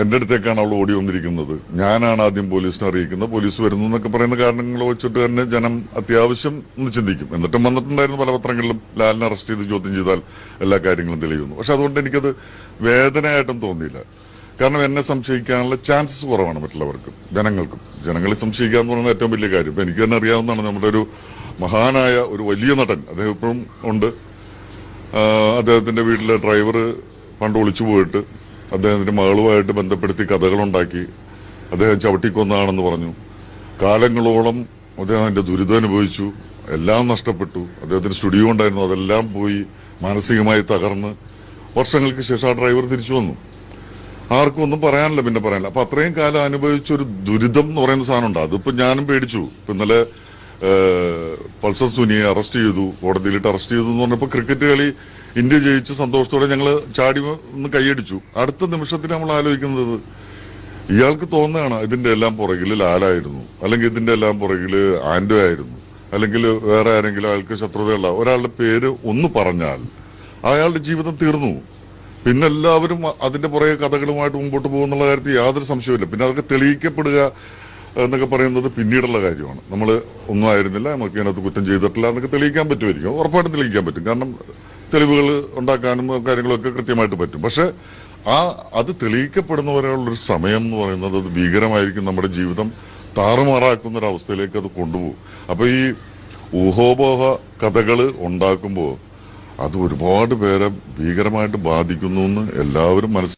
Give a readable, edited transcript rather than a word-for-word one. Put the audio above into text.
എന്റെ അടുത്തേക്കാണ് അവൾ ഓടി വന്നിരിക്കുന്നത്. ഞാനാണ് ആദ്യം പോലീസിനെ അറിയിക്കുന്നത്. പോലീസ് വരുന്നു എന്നൊക്കെ പറയുന്ന കാരണങ്ങൾ വെച്ചിട്ട് തന്നെ ജനം അത്യാവശ്യം ഒന്ന് ചിന്തിക്കും. എന്നിട്ടും വന്നിട്ടുണ്ടായിരുന്നു പല പത്രങ്ങളിലും, ലാലിനെ അറസ്റ്റ് ചെയ്ത് ചോദ്യം ചെയ്താൽ എല്ലാ കാര്യങ്ങളും തെളിയുന്നു. പക്ഷെ അതുകൊണ്ട് എനിക്കത് വേദനയായിട്ടും തോന്നിയില്ല. കാരണം എന്നെ സംശയിക്കാനുള്ള ചാൻസസ് കുറവാണ് മറ്റുള്ളവർക്കും, ജനങ്ങൾക്കും. ജനങ്ങളെ സംശയിക്കുക എന്ന് പറയുന്നത് ഏറ്റവും വലിയ കാര്യം. ഇപ്പൊ എനിക്ക് തന്നെ അറിയാവുന്നതാണ്, നമ്മുടെ ഒരു മഹാനായ ഒരു വലിയ നടൻ, അദ്ദേഹം ഇപ്പോഴും ഉണ്ട്. അദ്ദേഹത്തിന്റെ വീട്ടിലെ ഡ്രൈവർ പണ്ട് ഒളിച്ചു പോയിട്ട് അദ്ദേഹത്തിന്റെ മകളുമായിട്ട് ബന്ധപ്പെടുത്തി കഥകളുണ്ടാക്കി അദ്ദേഹം ചവിട്ടിക്കൊന്നാണെന്ന് പറഞ്ഞു. കാലങ്ങളോളം അദ്ദേഹം അതിന്റെ ദുരിതം അനുഭവിച്ചു, എല്ലാം നഷ്ടപ്പെട്ടു. അദ്ദേഹത്തിന് സ്റ്റുഡിയോ ഉണ്ടായിരുന്നു, അതെല്ലാം പോയി മാനസികമായി തകർന്ന് വർഷങ്ങൾക്ക് ശേഷം ആ ഡ്രൈവർ തിരിച്ചു വന്നു. ആർക്കും ഒന്നും പറയാനില്ല, പിന്നെ പറയാനില്ല. അപ്പൊ അത്രയും കാലം അനുഭവിച്ച ഒരു ദുരിതം എന്ന് പറയുന്ന സാധനം ഉണ്ട്. അതിപ്പോ ഞാനും പേടിച്ചു. ഇപ്പൊ ഇന്നലെ പൾസർ സുനിയെ അറസ്റ്റ് ചെയ്തു, കോടതിയിലിട്ട് അറസ്റ്റ് ചെയ്തു എന്ന് പറഞ്ഞപ്പോ ക്രിക്കറ്റ് കളി ഇന്ത്യ ജയിച്ച് സന്തോഷത്തോടെ ഞങ്ങൾ ചാടി ഒന്ന് കൈയടിച്ചു. അടുത്ത നിമിഷത്തിൽ നമ്മൾ ആലോചിക്കുന്നത്, ഇയാൾക്ക് തോന്നുകയാണ് ഇതിന്റെ എല്ലാം പുറകില് ലാലായിരുന്നു, അല്ലെങ്കിൽ ഇതിന്റെ എല്ലാം പുറകില് ആൻഡോ ആയിരുന്നു, അല്ലെങ്കിൽ വേറെ ആരെങ്കിലും അയാൾക്ക് ശത്രുതയുള്ള ഒരാളുടെ പേര് ഒന്ന് പറഞ്ഞാൽ അയാളുടെ ജീവിതം തീർന്നു. പിന്നെ എല്ലാവരും അതിന്റെ പുറകെ കഥകളുമായിട്ട് മുമ്പോട്ട് പോകുന്നുള്ള കാര്യത്തിൽ യാതൊരു സംശയമില്ല. പിന്നെ അതൊക്കെ തെളിയിക്കപ്പെടുക എന്നൊക്കെ പറയുന്നത് പിന്നീടുള്ള കാര്യമാണ്. നമ്മൾ ഒന്നും ആയിരുന്നില്ല, നമുക്ക് ഇതിനകത്ത് കുറ്റം ചെയ്തിട്ടില്ല എന്നൊക്കെ തെളിയിക്കാൻ പറ്റുമായിരിക്കും, ഉറപ്പായിട്ടും തെളിയിക്കാൻ പറ്റും. കാരണം തെളിവുകൾ ഉണ്ടാക്കാനും കാര്യങ്ങളൊക്കെ കൃത്യമായിട്ട് പറ്റും. പക്ഷെ അത് തെളിയിക്കപ്പെടുന്നവരുള്ളൊരു സമയം എന്ന് പറയുന്നത് അത് ഭീകരമായിരിക്കും. നമ്മുടെ ജീവിതം താറുമാറാക്കുന്ന ഒരു അവസ്ഥയിലേക്ക് അത് കൊണ്ടുപോകും. അപ്പൊ ഈ ഊഹോപോഹ കഥകൾ ഉണ്ടാക്കുമ്പോൾ അത് ഒരുപാട് പേരെ ഭീകരമായിട്ട് ബാധിക്കുന്നു എന്ന് എല്ലാവരും മനസ്സിലാക്കി.